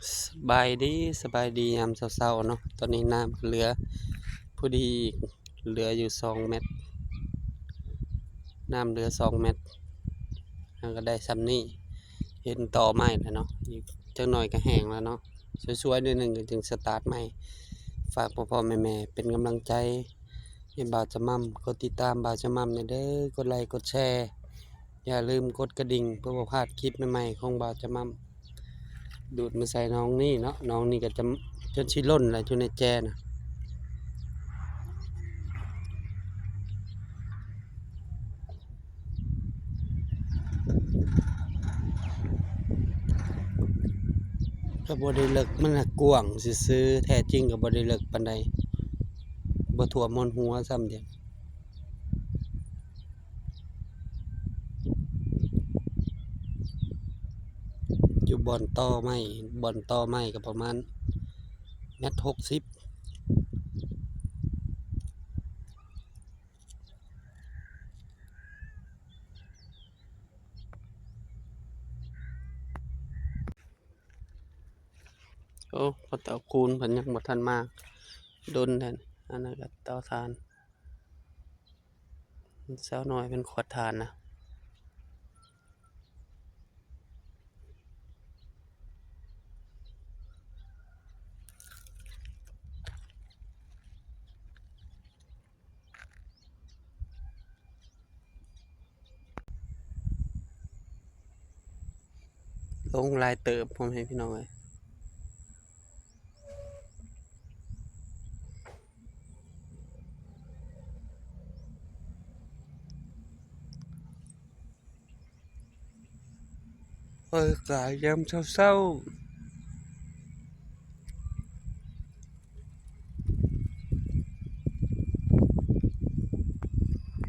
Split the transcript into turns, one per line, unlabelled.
สบายดียามเช้าๆเนาะตอนนี้น้ำเหลือพอดีเหลืออยู่2 เมตรน้ำเหลือ2 เมตรเราก็ได้ซ้ำนี้เห็นต่อไม้แล้วเนาะอีกจักหน่อยก็แห้งแล้วเนาะสวยๆนิดหนึงก็จึงสตาร์ทใหม่ฝากพ่อๆแม่ๆเป็นกำลังใจให้บ่าวจะมั่มกดติดตามบ่าวจะมั่มเด้อกดไลค์กดแชร์อย่าลืมกดกระดิ่งเพื่อบ่พลาดคลิปใหม่ๆของบ่าวจะมั่มดูดมาใส่น้องนี่เนาะน้องนี่ก็จะจนชิล้นแล้วอยู่ในแจน่ะ ก็บ่ได้เลิกมันน่ะกว้างซื่อๆแท้จริงก็บ่ได้เลิกปานใดบ่ท่วมฮอดหัวซ้ำเดะอยู่บ่อนต่อไม้ก็ประมาณ1.60 เมตรโอ้พ่อเฒ่าคูณเพิ่นยังบ่ทันมาดนแท้นี่อันนั้นก็เตาถ่านสาวน้อยเป็นขวดถ่านนะลงหลายเติบพ่อแม่พี่น้องเอ้ยกายยามเช้าๆ